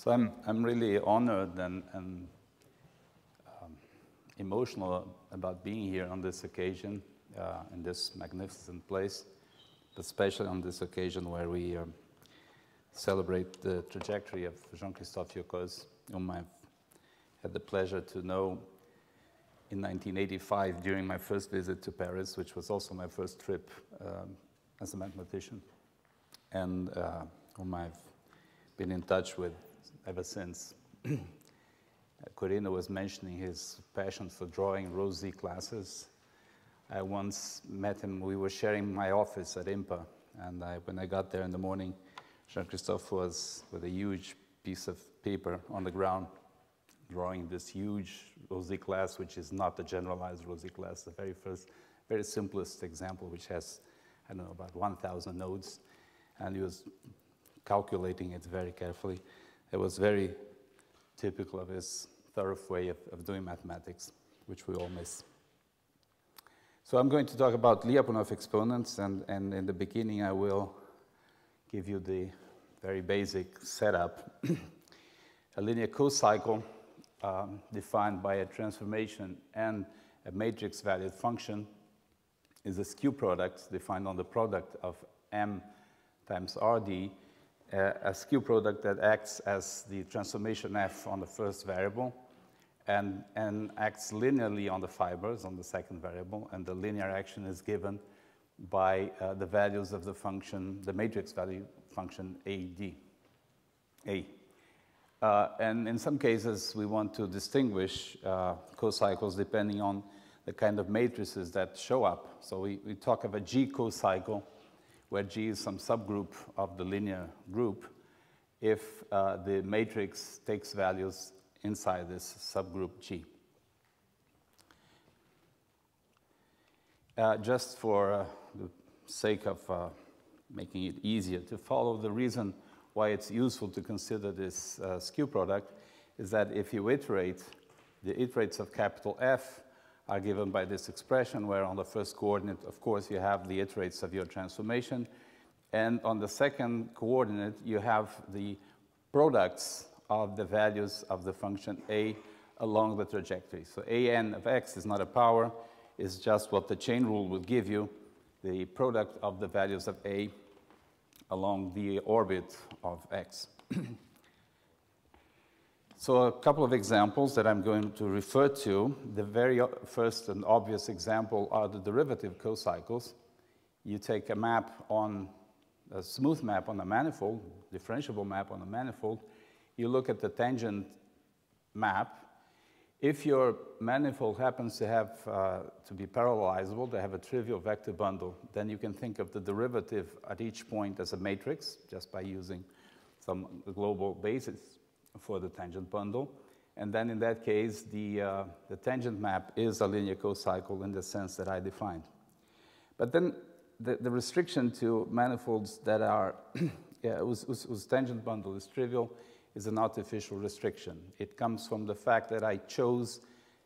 So I'm really honored and emotional about being here on this occasion, in this magnificent place, especially on this occasion where we celebrate the trajectory of Jean-Christophe Yoccoz, whom I've had the pleasure to know in 1985 during my first visit to Paris, which was also my first trip as a mathematician, and whom I've been in touch with ever since. Corino was mentioning his passion for drawing rosy classes. I once met him, we were sharing my office at IMPA, and when I got there in the morning, Jean-Christophe was with a huge piece of paper on the ground, drawing this huge rosy class, which is not the generalized rosy class, the very simplest example, which has, I don't know, about 1,000 nodes, and he was calculating it very carefully. It was very typical of his thorough way of doing mathematics, which we all miss. So I'm going to talk about Lyapunov exponents, and in the beginning I will give you the very basic setup. A linear cocycle defined by a transformation and a matrix-valued function is a skew product defined on the product of M times RD, a skew product that acts as the transformation F on the first variable and acts linearly on the fibers on the second variable, and the linear action is given by the values of the function, the matrix value function AD. And in some cases, we want to distinguish cocycles depending on the kind of matrices that show up. So we talk of a G cocycle, where G is some subgroup of the linear group, if the matrix takes values inside this subgroup G. Just for the sake of making it easier to follow, the reason why it's useful to consider this skew product is that if you iterate, the iterates of capital F are given by this expression, where on the first coordinate, of course, you have the iterates of your transformation, and on the second coordinate, you have the products of the values of the function A along the trajectory. So an of x is not a power, it's just what the chain rule will give you, the product of the values of A along the orbit of x. So a couple of examples that I'm going to refer to. The very first and obvious example are the derivative cocycles. You take a map on a smooth map on a manifold, differentiable map on a manifold. You look at the tangent map. If your manifold happens to have to be parallelizable, to have a trivial vector bundle, then you can think of the derivative at each point as a matrix, just by using some global basis for the tangent bundle. And then in that case, the tangent map is a linear cocycle in the sense that I defined. But then the restriction to manifolds that are, whose tangent bundle is trivial is an artificial restriction. It comes from the fact that I chose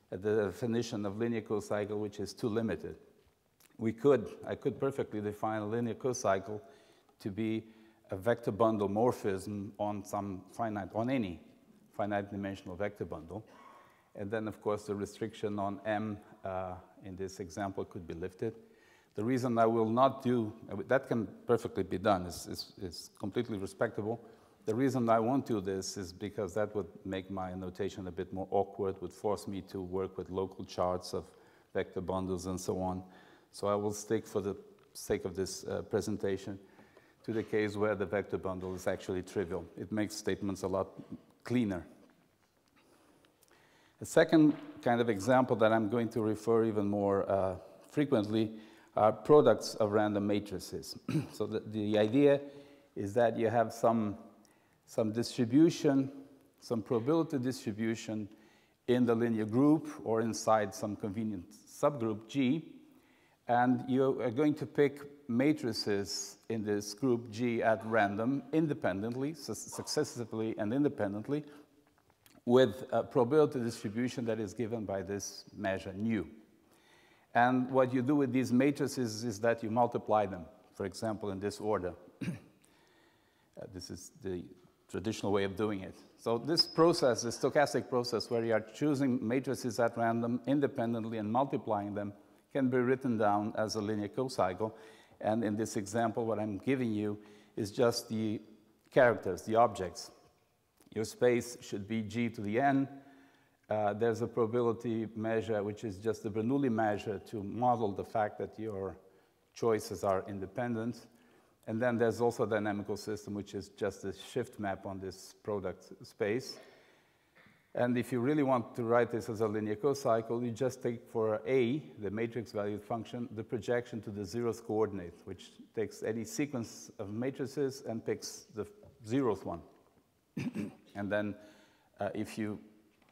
the definition of linear cocycle, which is too limited. I could perfectly define a linear cocycle to be a vector bundle morphism on any finite dimensional vector bundle. And then, of course, the restriction on M in this example could be lifted. The reason I will not do, that can perfectly be done, is completely respectable. The reason I won't do this is because that would make my notation a bit more awkward, would force me to work with local charts of vector bundles and so on. So I will stick, for the sake of this presentation, to the case where the vector bundle is actually trivial. It makes statements a lot cleaner. The second kind of example that I'm going to refer even more frequently are products of random matrices. So the idea is that you have some distribution, some probability distribution in the linear group or inside some convenient subgroup G, and you are going to pick matrices in this group G at random, independently, successively and independently, with a probability distribution that is given by this measure nu. And what you do with these matrices is that you multiply them, for example, in this order. This is the traditional way of doing it. So this process, the stochastic process where you are choosing matrices at random independently and multiplying them, can be written down as a linear cocycle. And in this example, what I'm giving you is just the characters, the objects. Your space should be g to the n. There's a probability measure, which is just the Bernoulli measure to model the fact that your choices are independent. And then there's also a dynamical system, which is just a shift map on this product space. And if you really want to write this as a linear cocycle, you just take for A, the matrix-valued function, the projection to the 0th coordinate, which takes any sequence of matrices and picks the 0th one. And then if you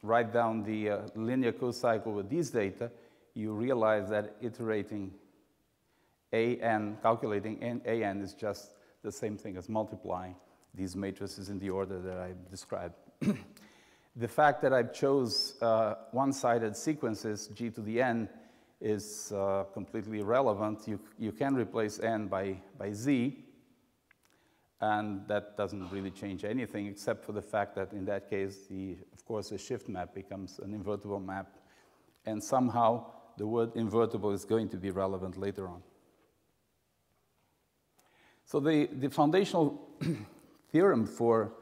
write down the linear cocycle with these data, you realize that iterating an, calculating an is just the same thing as multiplying these matrices in the order that I described. The fact that I chose one-sided sequences, g to the n, is completely irrelevant. You can replace n by z, and that doesn't really change anything except for the fact that in that case, of course, the shift map becomes an invertible map, and somehow the word invertible is going to be relevant later on. So the foundational theorem for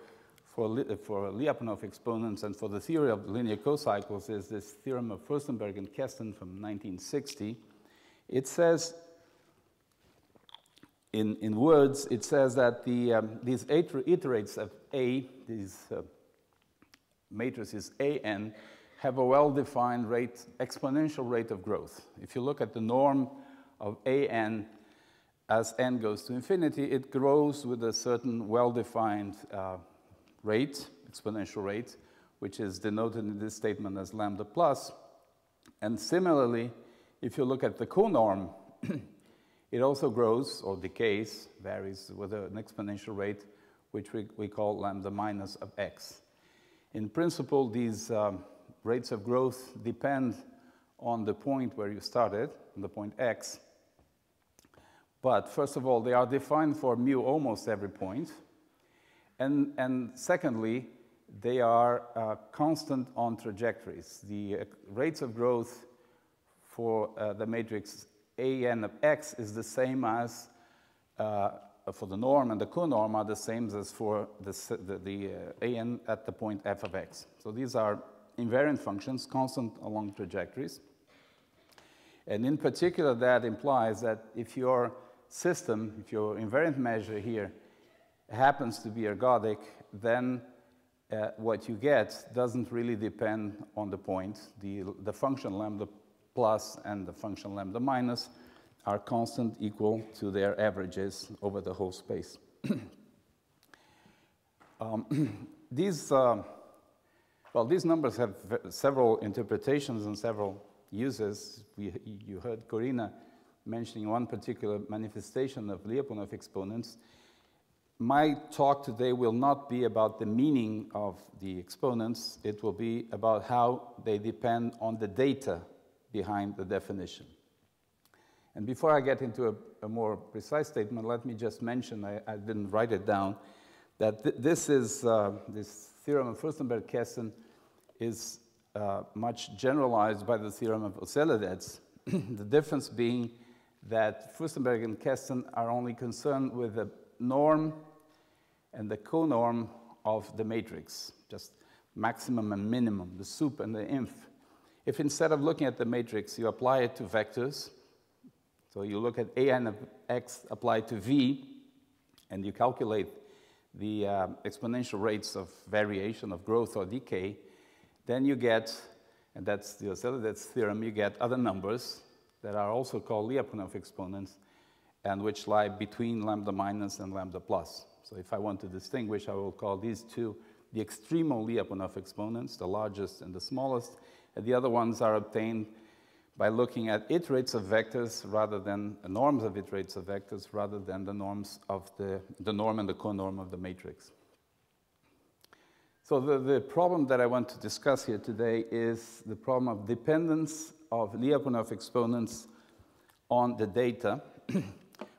Lyapunov exponents and for the theory of linear cocycles is this theorem of Furstenberg and Keston from 1960. It says, in words, it says that these iterates of A, these matrices AN, have a well-defined rate, exponential rate of growth. If you look at the norm of AN, as n goes to infinity, it grows with a certain well-defined rate, exponential rate, which is denoted in this statement as lambda plus. And similarly, if you look at the conorm, it also grows or decays, varies with an exponential rate, which we call lambda minus of x. In principle, these rates of growth depend on the point where you started, on the point x. But first of all, they are defined for mu almost every point. And secondly, they are constant on trajectories. The rates of growth for the matrix AN of x is the same as, for the norm and the conorm are the same as for the AN at the point f of x. So these are invariant functions, constant along trajectories. And in particular, that implies that if your system, if your invariant measure here happens to be ergodic, then what you get doesn't really depend on the point. The function lambda plus and the function lambda minus are constant equal to their averages over the whole space. These numbers have several interpretations and several uses. You heard Corina mentioning one particular manifestation of Lyapunov exponents. My talk today will not be about the meaning of the exponents. It will be about how they depend on the data behind the definition. And before I get into a more precise statement, let me just mention, I didn't write it down, that this theorem of Furstenberg-Keston is much generalized by the theorem of Oceliadets. The difference being that Furstenberg and Keston are only concerned with the norm and the conorm of the matrix, just maximum and minimum, the sup and the inf. If instead of looking at the matrix, you apply it to vectors, so you look at AN of x applied to V, and you calculate the exponential rates of variation, of growth or decay, then you get, and that's the Oceliadets theorem, you get other numbers that are also called Lyapunov exponents, and which lie between lambda minus and lambda plus. So if I want to distinguish, I will call these two the extremal Lyapunov exponents, the largest and the smallest, and the other ones are obtained by looking at iterates of vectors rather than norms of iterates of vectors rather than the norms of the norm and the conorm of the matrix. So the problem that I want to discuss here today is the problem of dependence of Lyapunov exponents on the data.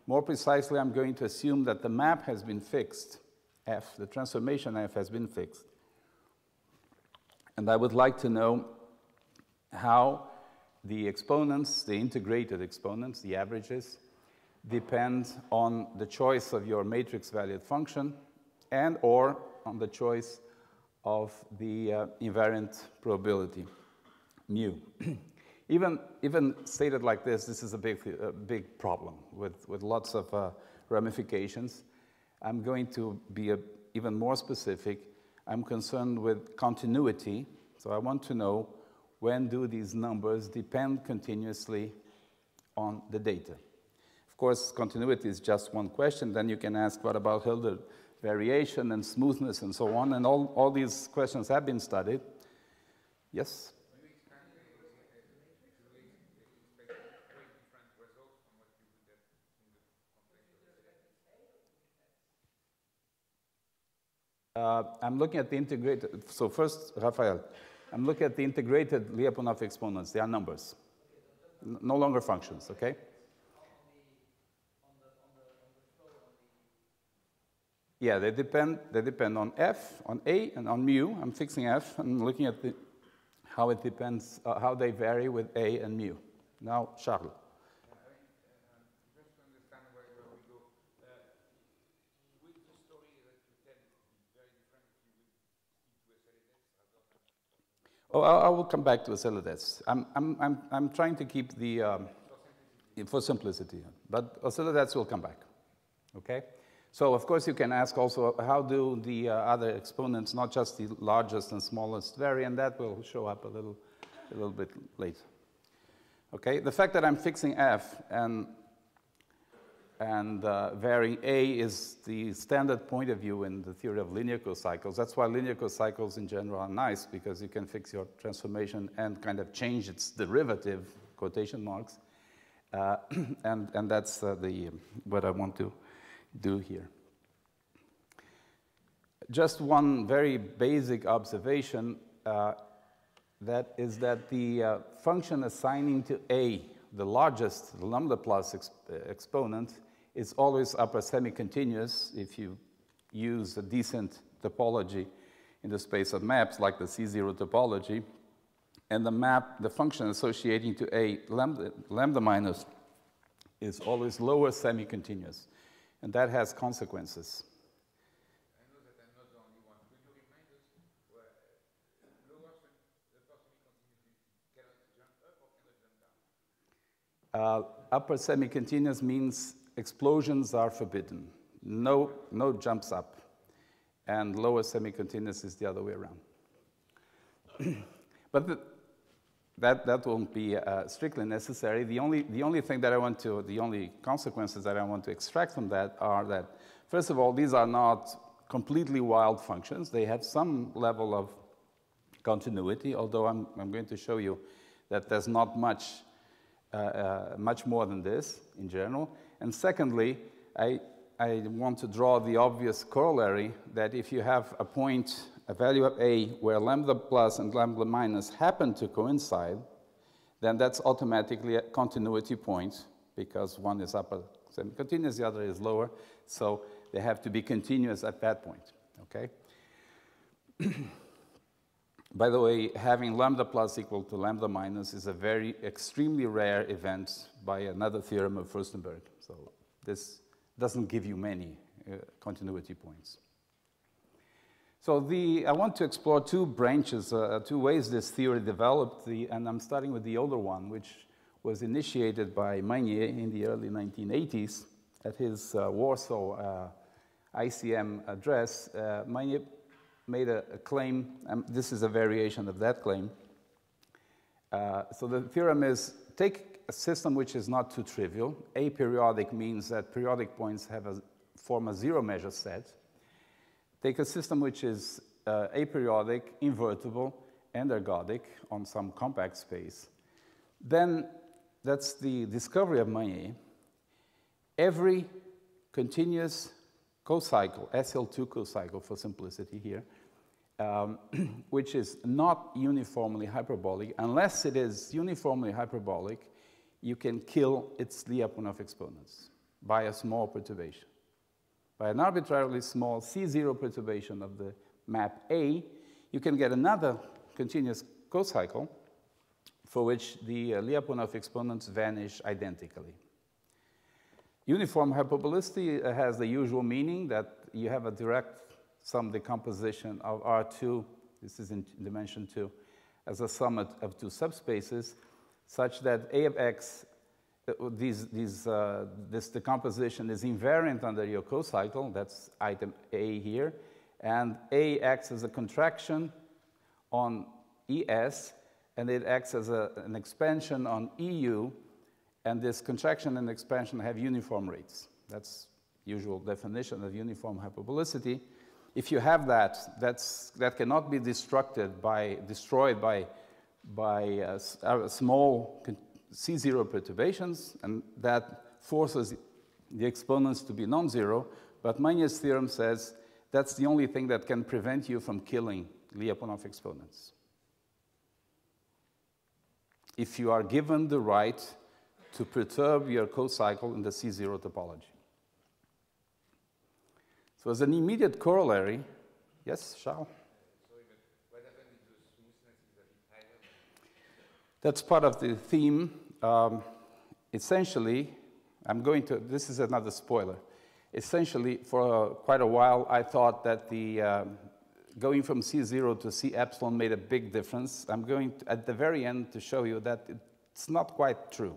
More precisely, I'm going to assume that the map has been fixed f, the transformation f has been fixed. And I would like to know how the exponents, the integrated exponents, the averages, depend on the choice of your matrix-valued function and or on the choice of the invariant probability, mu. Even stated like this is a big problem with lots of ramifications. I'm going to be even more specific. I'm concerned with continuity, so I want to know when do these numbers depend continuously on the data. Of course, continuity is just one question. Then you can ask, what about Hilbert variation and smoothness and so on? And all these questions have been studied. Yes? I'm looking at the integrated, so first, Rafael, I'm looking at the integrated Lyapunov exponents. They are numbers, no longer functions, okay? Yeah, they depend on f, on a, and on mu. I'm fixing f and looking at how it depends, how they vary with a and mu. Now, Charles. Oh, I will come back to Oscilladets. I'm trying to keep the, for simplicity, but Oscilladets will come back, okay? So, of course, you can ask also, how do the other exponents, not just the largest and smallest, vary, and that will show up a little bit later, okay? The fact that I'm fixing f and varying a is the standard point of view in the theory of linear cocycles. That's why linear cocycles in general are nice, because you can fix your transformation and kind of change its derivative, quotation marks, and that's what I want to do here. Just one very basic observation, that is that the function assigning to a the largest, the lambda plus exponent, is always upper semi-continuous if you use a decent topology in the space of maps, like the C0 topology. And the function associating to a lambda minus is always lower semi-continuous. And that has consequences. I know that I'm not the only one. Will you remind us where lower semi-continuous cannot jump up or cannot jump down? Upper semi-continuous means explosions are forbidden. No jumps up. And lower semi-continuous is the other way around. But that won't be strictly necessary. The only thing that I want to, the only consequences that I want to extract from that are that, first of all, these are not completely wild functions. They have some level of continuity, although I'm going to show you that there's not much more than this in general. And secondly, I want to draw the obvious corollary that if you have a point, a value of a, where lambda plus and lambda minus happen to coincide, then that's automatically a continuity point, because one is upper semi-continuous, the other is lower, so they have to be continuous at that point, okay? By the way, having lambda plus equal to lambda minus is a very extremely rare event by another theorem of Furstenberg. So this doesn't give you many continuity points. So I want to explore two branches, two ways this theory developed, and I'm starting with the older one, which was initiated by Magnier in the early 1980s at his Warsaw ICM address. Magnier made a claim, and this is a variation of that claim. So the theorem is, take a system which is not too trivial. Aperiodic means that periodic points form a zero-measure set. Take a system which is aperiodic, invertible, and ergodic on some compact space. Then, that's the discovery of Magnier. Every continuous cocycle, SL2 cocycle for simplicity here, which is not uniformly hyperbolic, unless it is uniformly hyperbolic, you can kill its Lyapunov exponents by a small perturbation. by an arbitrarily small C0 perturbation of the map A, you can get another continuous cocycle for which the Lyapunov exponents vanish identically. Uniform hyperbolicity has the usual meaning that you have a direct sum decomposition of R2, this is in dimension 2, as a sum of two subspaces, such that A of x, this decomposition is invariant under your cocycle, that's item A here, and A acts as a contraction on ES, and it acts as an expansion on EU, and this contraction and expansion have uniform rates. That's usual definition of uniform hyperbolicity. If you have that, that cannot be destroyed by small C0 perturbations, and that forces the exponents to be non-zero, but Magnier's theorem says that's the only thing that can prevent you from killing Lyapunov exponents. If you are given the right to perturb your cocycle in the C0 topology. So as an immediate corollary, yes, Charles? Sorry, but what happened if the smoothness is a bit higher? That's part of the theme. Essentially, this is another spoiler. Essentially, for quite a while, I thought that the going from C0 to C epsilon made a big difference. I'm going to, at the very end, to show you that it's not quite true,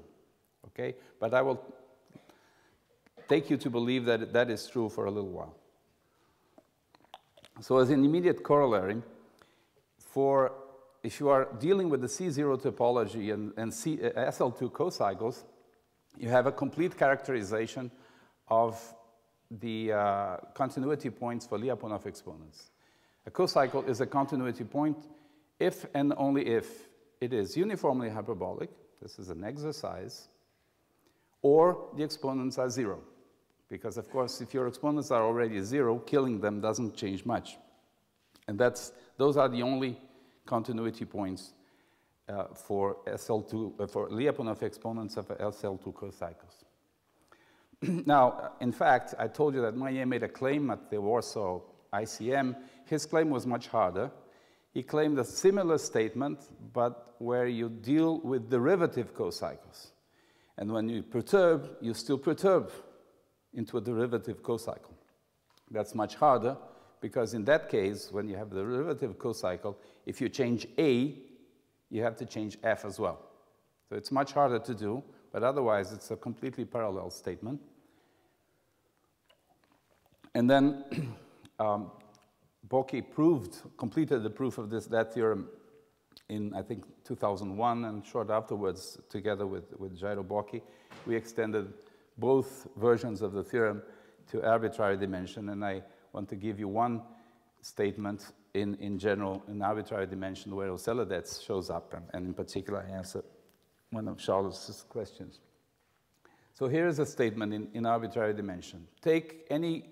okay? But I will take you to believe that that is true for a little while. So as an immediate corollary, if you are dealing with the C0 topology and SL2 cocycles, you have a complete characterization of the continuity points for Lyapunov exponents. A cocycle is a continuity point if and only if it is uniformly hyperbolic, this is an exercise, or the exponents are zero. Because, of course, if your exponents are already zero, killing them doesn't change much. And those are the only continuity points for SL2, for Lyapunov exponents of SL2 cocycles. Now, in fact, I told you that Maillet made a claim at the Warsaw ICM. His claim was much harder. He claimed a similar statement, but where you deal with derivative cocycles. And when you perturb, you still perturb into a derivative cocycle. That's much harder, because in that case, when you have the derivative cocycle, if you change A, you have to change F as well. So it's much harder to do, but otherwise it's a completely parallel statement. And then Bocchi completed the proof of that theorem in, I think, 2001, and short afterwards, together with Jairo Bocchi, we extended both versions of the theorem to arbitrary dimension, and I want to give you one statement in general in arbitrary dimension where Ocelodets shows up, and in particular I answer one of Charles' questions. So here is a statement in arbitrary dimension. Take any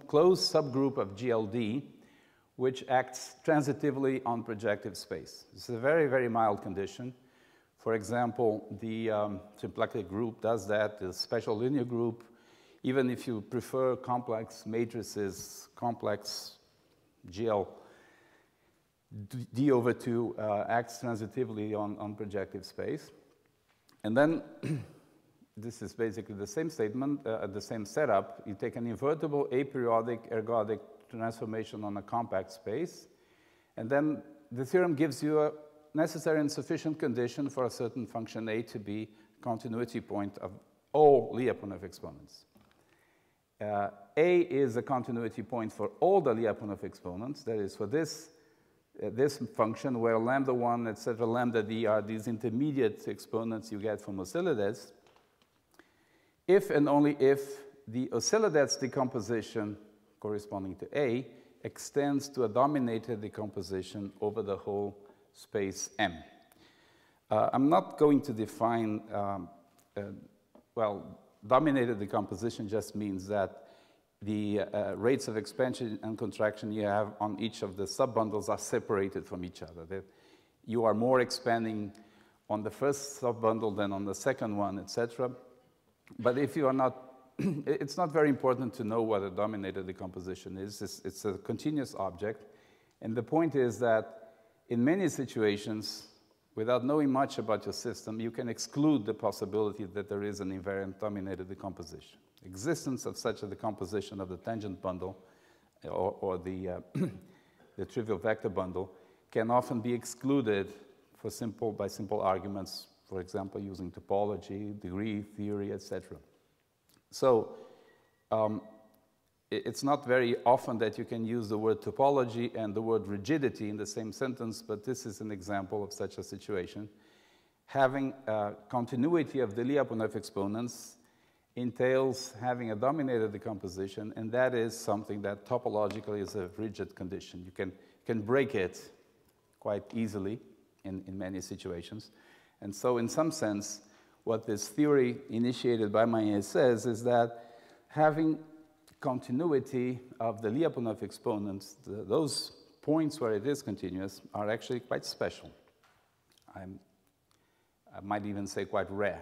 closed subgroup of GLD which acts transitively on projective space. This is a very, very mild condition. For example, the symplectic group does that, the special linear group. Even if you prefer complex matrices, complex GL, D over 2 acts transitively on projective space. And then, this is basically the same statement, the same setup. You take an invertible aperiodic ergodic transformation on a compact space, and then the theorem gives you a necessary and sufficient condition for a certain function A to be continuity point of all Lyapunov exponents. A is a continuity point for all the Lyapunov exponents, that is for this function where lambda 1, etc., lambda d are these intermediate exponents you get from Ocelodets, if and only if the Ocelodets decomposition corresponding to A extends to a dominated decomposition over the whole space M. I'm not going to define, well, dominated decomposition just means that the rates of expansion and contraction you have on each of the subbundles are separated from each other. That you are more expanding on the first subbundle than on the second one, etc. But if you are not it's not very important to know what a dominated decomposition is. It's a continuous object. And the point is that in many situations, without knowing much about your system, you can exclude the possibility that there is an invariant dominated decomposition. Existence of such a decomposition of the tangent bundle or the, the trivial vector bundle can often be excluded by simple arguments, for example, using topology, degree theory, etc. So it's not very often that you can use the word topology and the word rigidity in the same sentence, but this is an example of such a situation. Having continuity of the Lyapunov exponents entails having a dominated decomposition, and that is something that topologically is a rigid condition. You can break it quite easily in many situations. And so in some sense, what this theory initiated by Maillet says is that having continuity of the Lyapunov exponents, those points where it is continuous, are actually quite special. I might even say quite rare.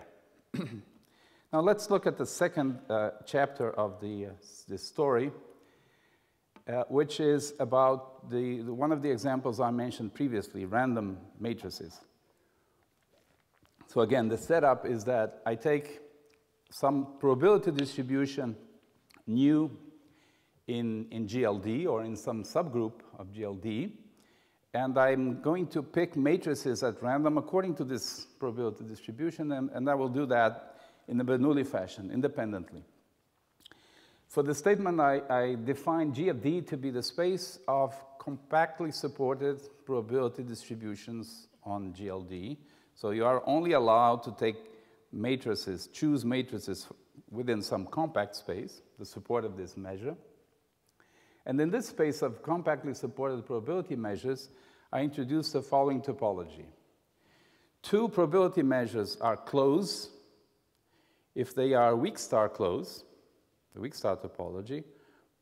Now let's look at the second chapter of this story, which is about one of the examples I mentioned previously, random matrices. So again, the setup is that I take some probability distribution new in GLD or in some subgroup of GLD, and I'm going to pick matrices at random according to this probability distribution, and I will do that in the Bernoulli fashion, independently. For the statement, I define G of D to be the space of compactly supported probability distributions on GLD. So you are only allowed to take matrices, choose matrices within some compact space, the support of this measure. And in this space of compactly supported probability measures, I introduce the following topology. Two probability measures are close if they are weak star close, the weak star topology,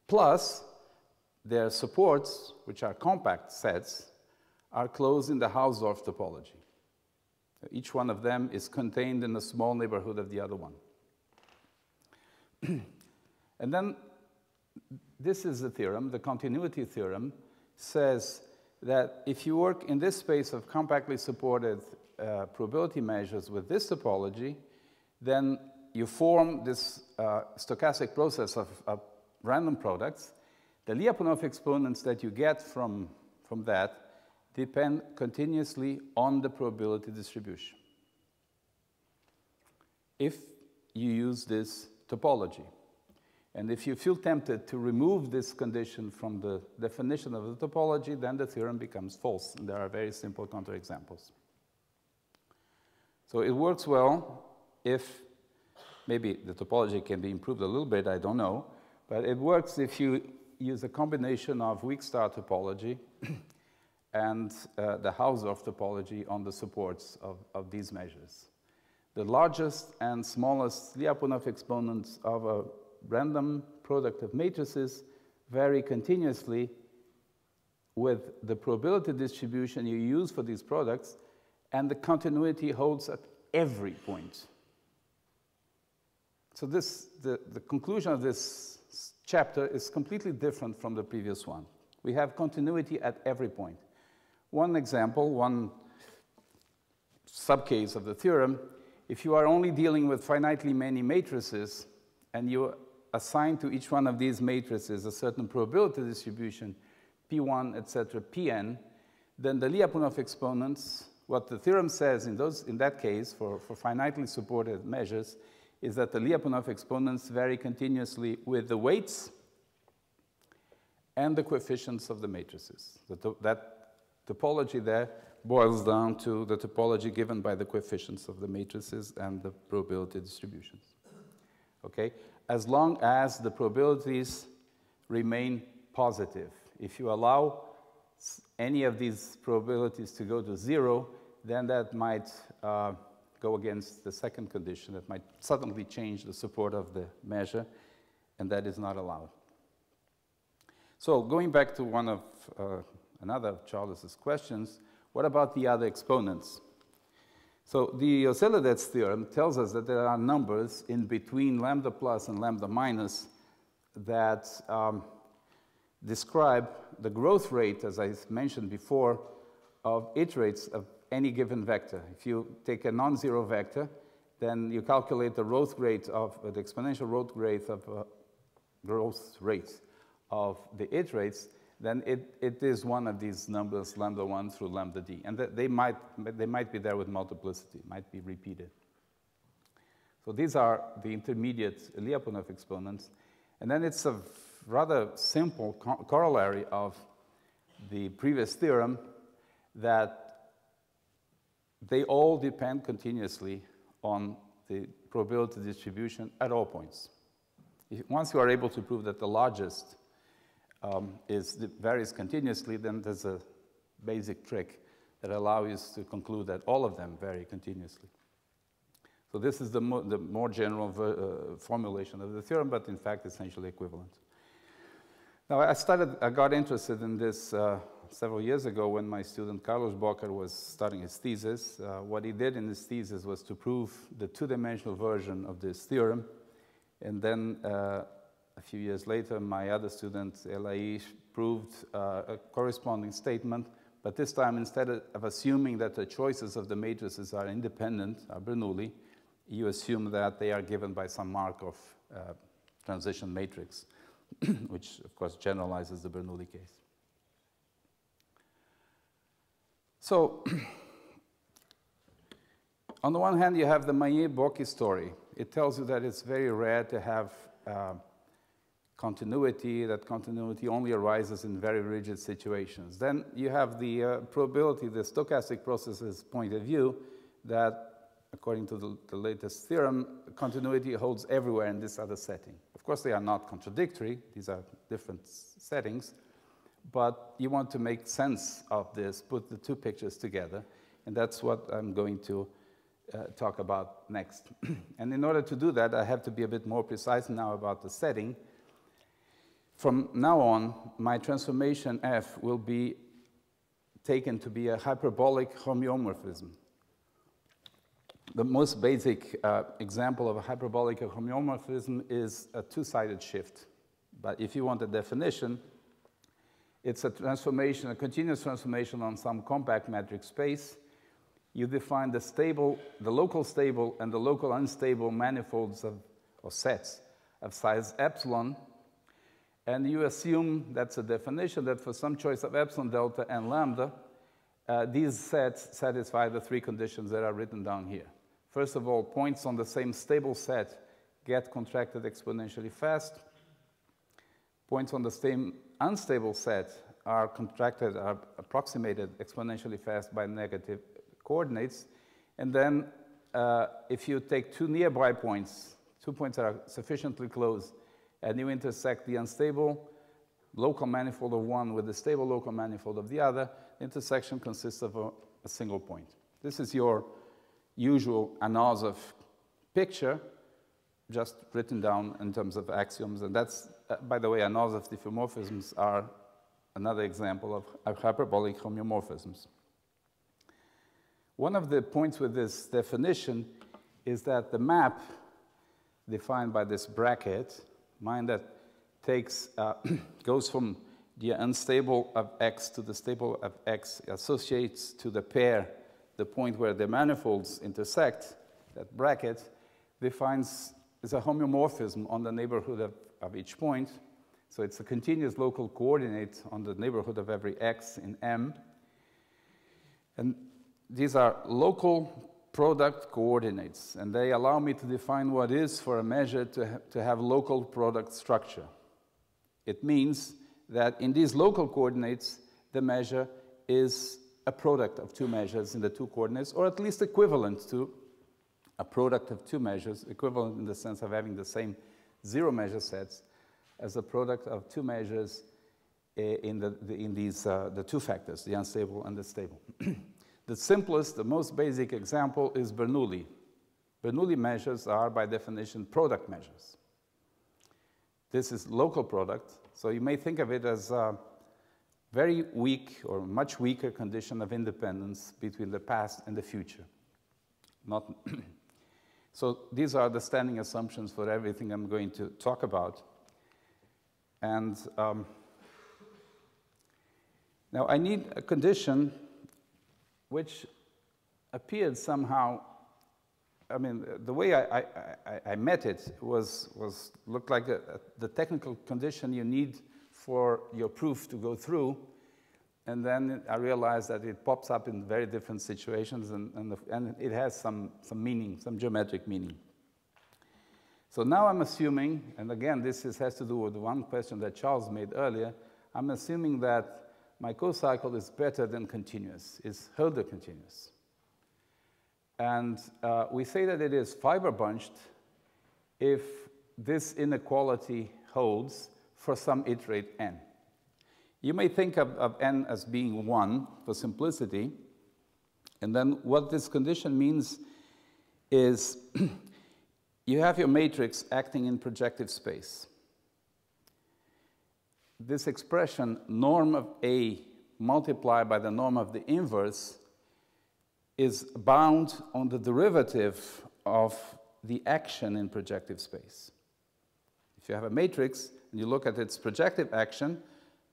plus their supports, which are compact sets, are closed in the Hausdorff topology. Each one of them is contained in a small neighborhood of the other one. And then this is the theorem, the continuity theorem, says that if you work in this space of compactly supported probability measures with this topology, then you form this stochastic process of random products. The Lyapunov exponents that you get from that depend continuously on the probability distribution if you use this topology. And if you feel tempted to remove this condition from the definition of the topology, then the theorem becomes false. And there are very simple counterexamples. So it works well if, maybe the topology can be improved a little bit, I don't know, but it works if you use a combination of weak star topology and the Hausdorff topology on the supports of these measures. The largest and smallest Lyapunov exponents of a random product of matrices vary continuously with the probability distribution you use for these products, and the continuity holds at every point. So the conclusion of this chapter is completely different from the previous one. We have continuity at every point. One example, one subcase of the theorem, if you are only dealing with finitely many matrices and you assign to each one of these matrices a certain probability distribution, P1, etc., Pn, then the Lyapunov exponents, what the theorem says in that case for finitely supported measures, is that the Lyapunov exponents vary continuously with the weights and the coefficients of the matrices. That topology there boils down to the topology given by the coefficients of the matrices and the probability distributions. Okay? As long as the probabilities remain positive. If you allow any of these probabilities to go to 0, then that might go against the second condition. That might suddenly change the support of the measure, and that is not allowed. So going back to one of another of Charles's questions, what about the other exponents? So the Ocelides theorem tells us that there are numbers in between lambda plus and lambda minus that describe the growth rate, as I mentioned before, of iterates of any given vector. If you take a non-zero vector, then you calculate the growth rate of the exponential growth rate of the iterates, then it is one of these numbers, lambda 1 through lambda d. And they might be there with multiplicity, might be repeated. So these are the intermediate Lyapunov exponents. And then it's a rather simple corollary of the previous theorem that they all depend continuously on the probability distribution at all points. Once you are able to prove that the largest varies continuously, then there's a basic trick that allows you to conclude that all of them vary continuously. So this is the more general formulation of the theorem, but in fact essentially equivalent. Now I got interested in this several years ago when my student Carlos Bocker was starting his thesis. What he did in his thesis was to prove the two-dimensional version of this theorem. And then a few years later, my other student, Elaïs, proved a corresponding statement. But this time, instead of assuming that the choices of the matrices are independent, are Bernoulli, you assume that they are given by some Markov transition matrix, which, of course, generalizes the Bernoulli case. So, on the one hand, you have the Maillet-Bocchi story. It tells you that it's very rare to have continuity, that continuity only arises in very rigid situations. Then you have the probability, the stochastic processes point of view, that according to the latest theorem, continuity holds everywhere in this other setting. Of course, they are not contradictory. These are different settings. But you want to make sense of this, put the two pictures together, and that's what I'm going to talk about next. And in order to do that, I have to be a bit more precise now about the setting. From now on, my transformation f will be taken to be a hyperbolic homeomorphism. The most basic example of a hyperbolic homeomorphism is a two-sided shift. But if you want a definition, it's a transformation, a continuous transformation on some compact metric space. You define the local stable and the local unstable manifolds or sets of size epsilon, and you assume that's a definition that for some choice of epsilon, delta, and lambda, these sets satisfy the three conditions that are written down here. First of all, points on the same stable set get contracted exponentially fast. Points on the same unstable set are approximated exponentially fast by negative coordinates. And then if you take two nearby points, 2 points that are sufficiently close, and you intersect the unstable local manifold of one with the stable local manifold of the other, the intersection consists of a single point. This is your usual Anosov picture, just written down in terms of axioms. And that's, by the way, Anosov diffeomorphisms are another example of hyperbolic homeomorphisms. One of the points with this definition is that the map defined by this bracket, mind that takes, goes from the unstable of x to the stable of x, associates to the pair the point where the manifolds intersect, that bracket, defines is a homeomorphism on the neighborhood of each point. So it's a continuous local coordinate on the neighborhood of every x in M. And these are local product coordinates, and they allow me to define what is for a measure to have local product structure. It means that in these local coordinates, the measure is a product of two measures in the two coordinates, or at least equivalent to a product of two measures, equivalent in the sense of having the same zero measure sets as a product of two measures in the two factors, the unstable and the stable. The simplest, the most basic example is Bernoulli. Bernoulli measures are, by definition, product measures. This is local product, so you may think of it as a very weak or much weaker condition of independence between the past and the future. not. So these are the standing assumptions for everything I'm going to talk about. And now I need a condition which appeared somehow, I mean, the way I met it looked like the technical condition you need for your proof to go through. And then I realized that it pops up in very different situations, and it has some meaning, some geometric meaning. So now I'm assuming, and again, this has to do with one question that Charles made earlier, I'm assuming that my cocycle is better than continuous, is Hölder continuous. And we say that it is fiber bunched if this inequality holds for some iterate n. You may think of n as being 1 for simplicity, and then what this condition means is you have your matrix acting in projective space. This expression, norm of A multiplied by the norm of the inverse, is bound on the derivative of the action in projective space. If you have a matrix and you look at its projective action,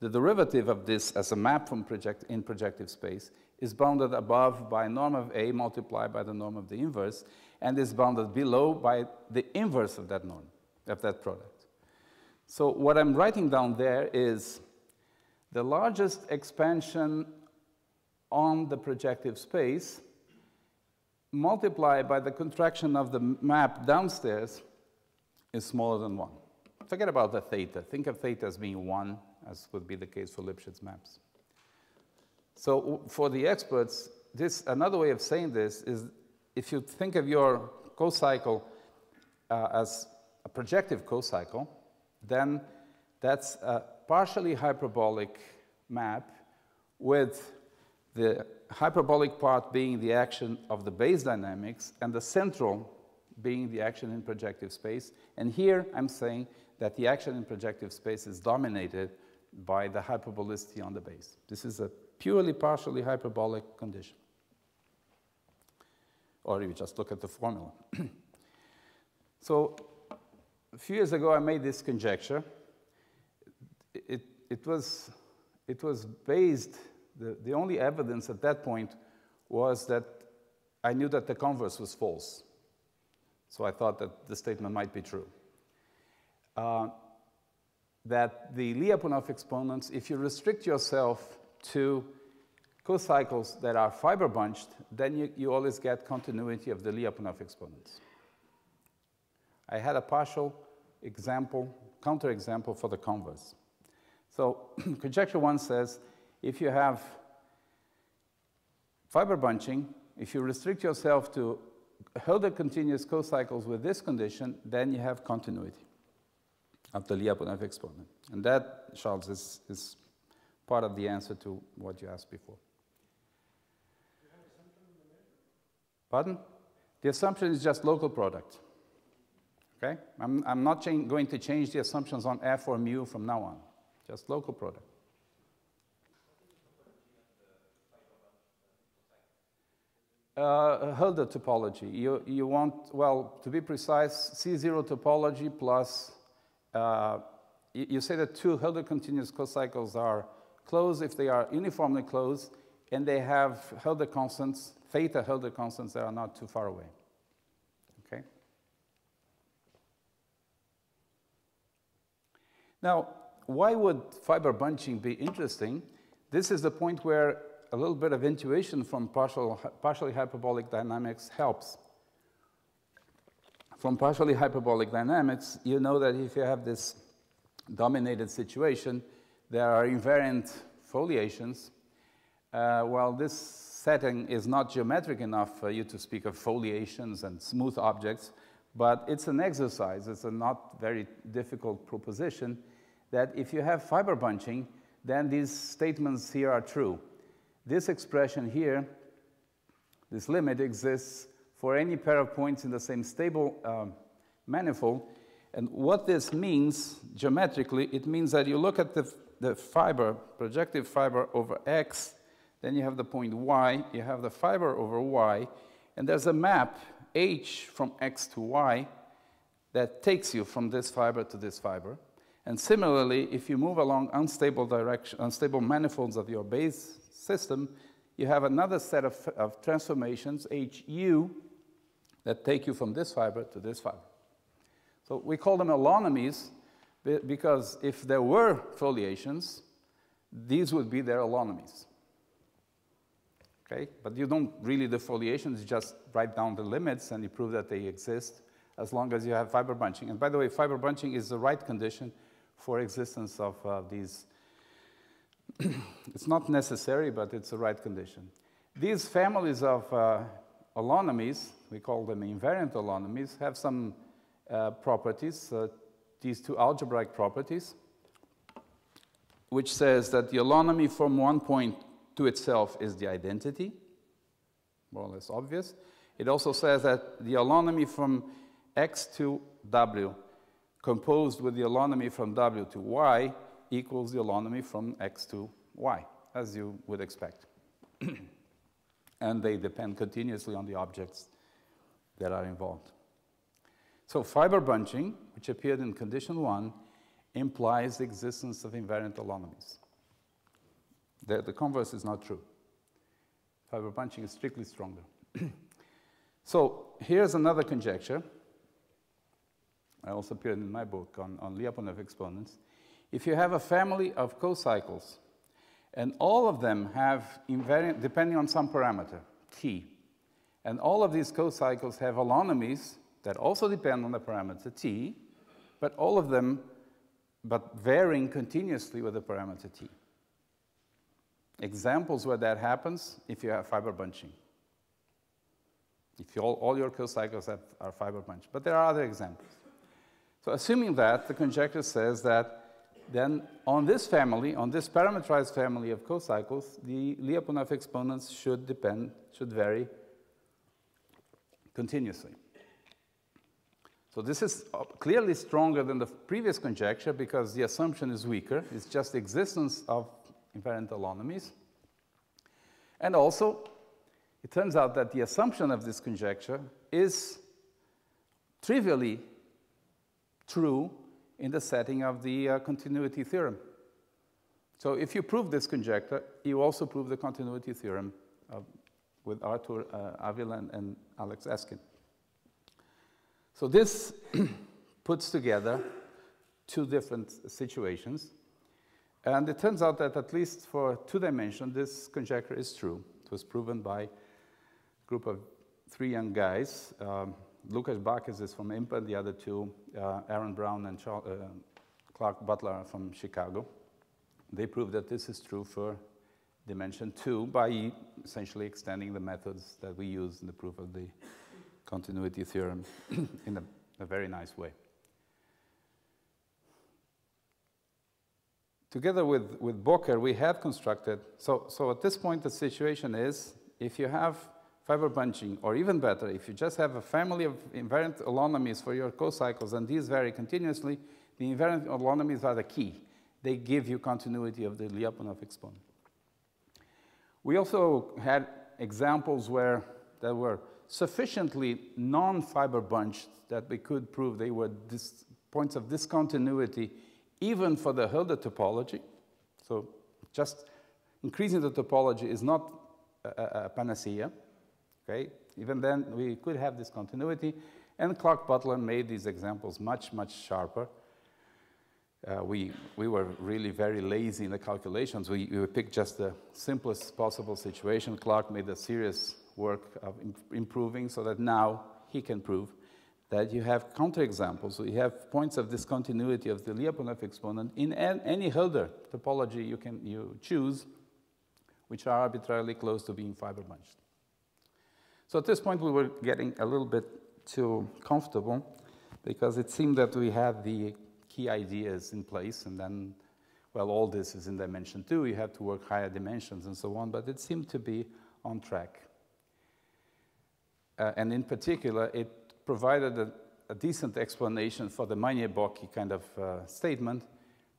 the derivative of this as a map from in projective space is bounded above by norm of A multiplied by the norm of the inverse, and is bounded below by the inverse of that norm, of that product. So what I'm writing down there is the largest expansion on the projective space multiplied by the contraction of the map downstairs is smaller than 1. Forget about the theta. Think of theta as being 1, as would be the case for Lipschitz maps. So for the experts, another way of saying this is if you think of your cocycle as a projective cocycle, then that's a partially hyperbolic map with the hyperbolic part being the action of the base dynamics and the central being the action in projective space. And here I'm saying that the action in projective space is dominated by the hyperbolicity on the base. This is a purely partially hyperbolic condition. Or you just look at the formula. So a few years ago I made this conjecture. It was based, the only evidence at that point was that I knew that the converse was false. So I thought that the statement might be true. That the Lyapunov exponents, if you restrict yourself to cocycles that are fiber bunched, then you always get continuity of the Lyapunov exponents. I had a partial example, counterexample for the converse. So conjecture 1 says, if you have fiber bunching, if you restrict yourself to Hölder continuous cocycles with this condition, then you have continuity of the Lyapunov exponent. And that, Charles, is part of the answer to what you asked before. Do you have assumption in the measure? Pardon? The assumption is just local product. Okay? I'm not going to change the assumptions on F or mu from now on. Just local product. Hölder topology. You want, well, to be precise, C0 topology plus, you say that two Hölder continuous cocycles are closed if they are uniformly closed, and they have Hölder constants, theta Hölder constants that are not too far away. Okay? Now, why would fiber bunching be interesting? This is the point where a little bit of intuition from partially hyperbolic dynamics helps. From partially hyperbolic dynamics, you know that if you have this dominated situation, there are invariant foliations. Well, this setting is not geometric enough for you to speak of foliations and smooth objects, but it's an exercise. It's a not very difficult proposition that if you have fiber bunching, then these statements here are true. This expression here, this limit exists for any pair of points in the same stable manifold. And what this means geometrically, it means that you look at the fiber, projective fiber over X, then you have the point Y, you have the fiber over Y, And there's a map, H from X to Y, that takes you from this fiber to this fiber. And similarly, if you move along unstable manifolds of your base system, you have another set of transformations, HU, that take you from this fiber to this fiber. So we call them allonomies because if there were foliations, these would be their allonomies. Okay? But you don't really do foliations, you just write down the limits and you prove that they exist as long as you have fiber bunching. And by the way, fiber bunching is the right condition for existence of these. It's not necessary, but it's the right condition. These families of allonomies, we call them invariant allonomies, have some properties, these two algebraic properties, which says that the allonomy from one point to itself is the identity, more or less obvious. It also says that the allonomy from X to W composed with the allonomy from W to Y equals the allonomy from X to Y, as you would expect. And they depend continuously on the objects that are involved. So fiber bunching, which appeared in condition 1, implies the existence of invariant allonomies. The converse is not true. Fiber bunching is strictly stronger. So here's another conjecture. I also appeared in my book on Lyapunov exponents. If you have a family of cocycles, and all of them have invariant, depending on some parameter, t, and all of these cocycles have allonomies that also depend on the parameter t, but all of them, but varying continuously with the parameter t. Examples where that happens, if you have fiber bunching. If all your cocycles are fiber bunched. But there are other examples. So assuming that, the conjecture says that then on this family, on this parametrized family of cocycles, the Lyapunov exponents should vary continuously. So this is clearly stronger than the previous conjecture because the assumption is weaker. It's just the existence of invariant allonomies. And also, it turns out that the assumption of this conjecture is trivially true in the setting of the continuity theorem. So if you prove this conjecture, you also prove the continuity theorem with Arthur Avila and Alex Eskin. So this puts together two different situations. And it turns out that at least for 2 dimensions, this conjecture is true. It was proven by a group of 3 young guys. Lucas Bacchus is from IMPA, and the other 2, Aaron Brown and Clark Butler from Chicago. They proved that this is true for dimension 2 by essentially extending the methods that we use in the proof of the continuity theorem in a very nice way. Together with Boker, we have constructed, so at this point the situation is, if you have fiber bunching, or even better, if you just have a family of invariant allonomies for your cocycles and these vary continuously, the invariant allonomies are the key. They give you continuity of the Lyapunov exponent. We also had examples where there were sufficiently non-fiber bunched that we could prove they were points of discontinuity even for the Hilda topology. So just increasing the topology is not a panacea. Okay? Even then, we could have this continuity. And Clark Butler made these examples much, much sharper. We were really very lazy in the calculations. We picked just the simplest possible situation. Clark made a serious work of improving so that now he can prove that you have counterexamples. So you have points of discontinuity of the Lyapunov exponent in any Hilda topology you choose, which are arbitrarily close to being fiber bunched. So at this point, we were getting a little bit too comfortable because it seemed that we had the key ideas in place, and then, well, all this is in dimension 2. You have to work higher dimensions and so on, but it seemed to be on track. And in particular, it provided a decent explanation for the Magnier-Bocchi kind of statement,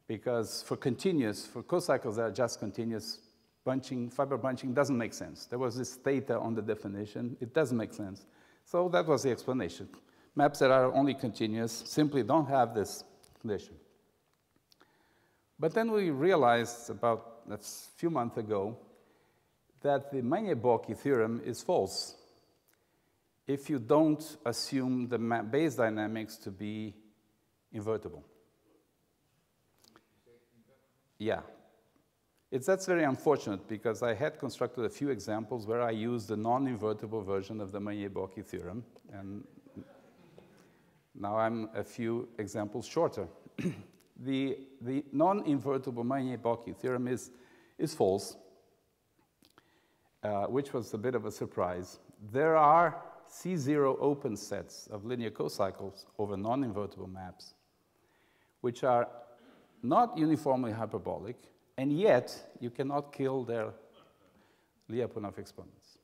because for cocycles that are just continuous, bunching, fiber bunching doesn't make sense. There was this theta on the definition. It doesn't make sense. So that was the explanation. Maps that are only continuous simply don't have this condition. But then we realized about a few months ago that the Magne-Bocchi theorem is false if you don't assume the base dynamics to be invertible. Yeah. That's very unfortunate because I had constructed a few examples where I used the non-invertible version of the Magne-Bocchi theorem, and now I'm a few examples shorter. The non-invertible Magne-Bocchi theorem is false, which was a bit of a surprise. There are C0 open sets of linear cocycles over non-invertible maps, which are not uniformly hyperbolic, and yet you cannot kill their Lyapunov exponents.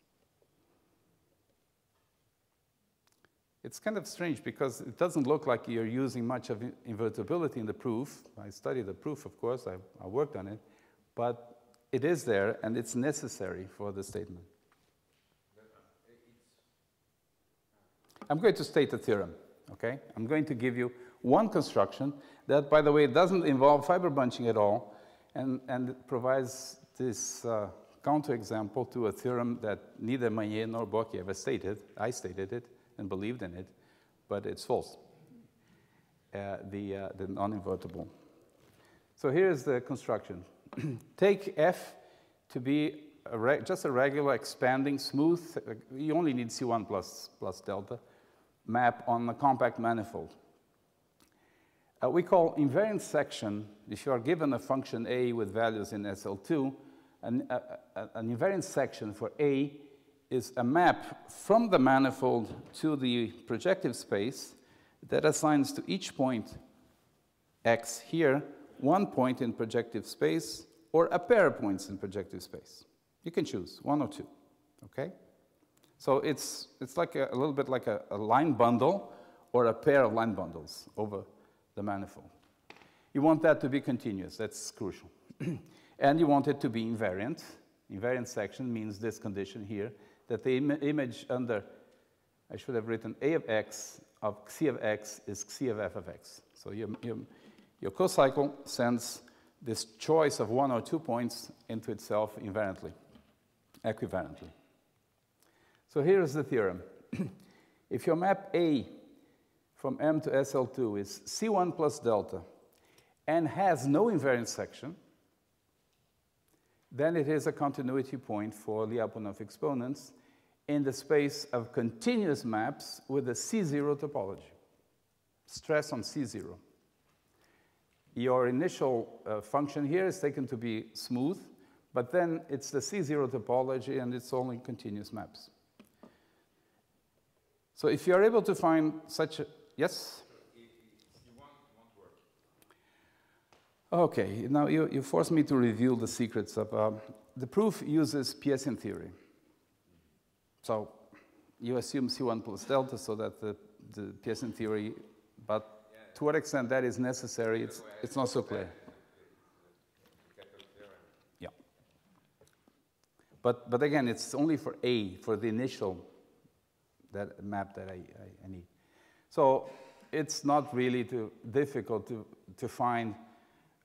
It's kind of strange because it doesn't look like you're using much of invertibility in the proof. I studied the proof, of course, I worked on it, but it is there and it's necessary for the statement. I'm going to state the theorem, okay? I'm going to give you one construction that, by the way, doesn't involve fiber bunching at all, and it provides this counterexample to a theorem that neither Magne nor Bocchi ever stated. I stated it and believed in it, but it's false, the non-invertible. So here's the construction. Take F to be just a regular expanding smooth, you only need C1 plus delta, map on a compact manifold. We call invariant section, if you are given a function A with values in SL2, an invariant section for A is a map from the manifold to the projective space that assigns to each point X here one point in projective space or a pair of points in projective space. You can choose one or two, okay? So it's like a little bit like a line bundle or a pair of line bundles over the manifold. You want that to be continuous, that's crucial. And you want it to be invariant. Invariant section means this condition here, that the image under, I should have written A of X of C of X is C of F of X. So your cocycle sends this choice of one or 2 points into itself invariantly, equivalently. So here's the theorem. If your map A from M to SL2 is C1 plus delta and has no invariant section, then it is a continuity point for Lyapunov exponents in the space of continuous maps with a C0 topology. Stress on C0. Your initial function here is taken to be smooth, but then it's the C0 topology and it's only continuous maps. So if you are able to find such a, yes? Okay, now you force me to reveal the secrets of, the proof uses Peircean theory. So you assume C1 plus delta so that the Peircean theory, but to what extent that is necessary, it's not so clear. Yeah. But again, it's only for A, for the initial that map that I need. So it's not really too difficult to find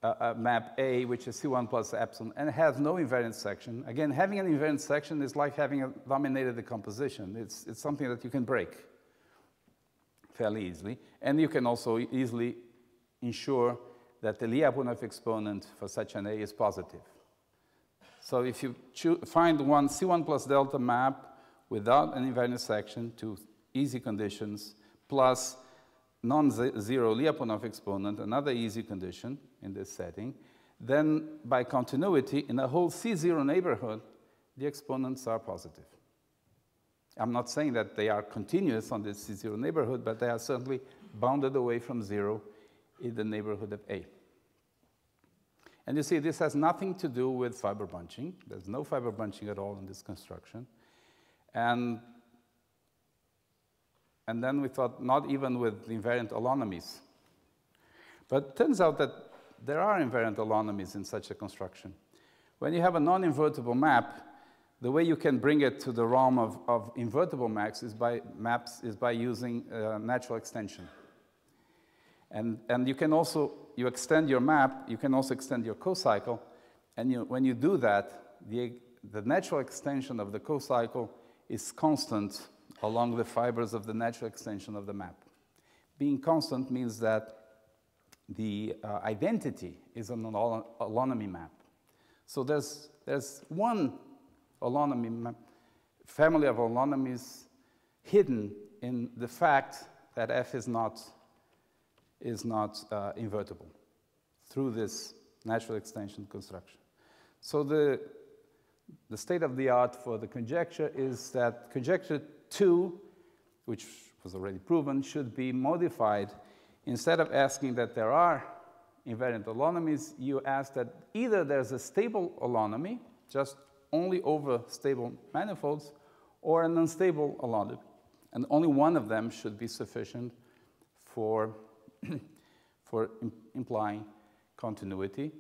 a map A, which is C1 plus epsilon, and it has no invariant section. Again, having an invariant section is like having a dominated decomposition. It's something that you can break fairly easily. And you can also easily ensure that the Lyapunov exponent for such an A is positive. So if you find one C1 plus delta map without an invariant section to easy conditions, plus non-zero Lyapunov exponent, another easy condition in this setting, then by continuity, in a whole C0 neighborhood, the exponents are positive. I'm not saying that they are continuous on this C0 neighborhood, but they are certainly bounded away from zero in the neighborhood of A. And you see, this has nothing to do with fiber bunching. There's no fiber bunching at all in this construction. And then we thought, not even with invariant allonomies. But it turns out that there are invariant allonomies in such a construction. When you have a non-invertible map, the way you can bring it to the realm of invertible maps is by using natural extension. And you can also, you extend your map, you can also extend your cocycle, and when you do that, the natural extension of the cocycle is constant along the fibers of the natural extension of the map. Being constant means that the identity is an allonomy map. So there's one allonomy map, family of allonomies hidden in the fact that F is not invertible through this natural extension construction. So the state of the art for the conjecture is that conjecture 2, which was already proven, should be modified. Instead of asking that there are invariant allonomies, you ask that either there's a stable allonomy, just only over stable manifolds, or an unstable allonomy. And only one of them should be sufficient for, implying continuity.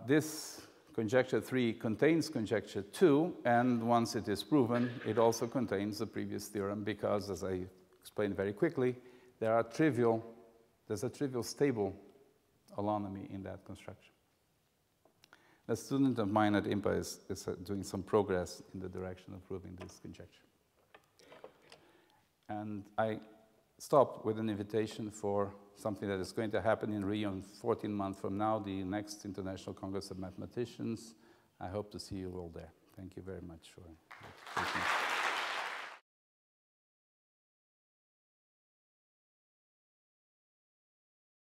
This conjecture 3 contains conjecture 2, and once it is proven, it also contains the previous theorem because, as I explained very quickly, there's a trivial stable allonomy in that construction. A student of mine at IMPA is doing some progress in the direction of proving this conjecture. And I stopped with an invitation for something that is going to happen in Rio in 14 months from now, the next International Congress of Mathematicians. I hope to see you all there. Thank you very much for listening.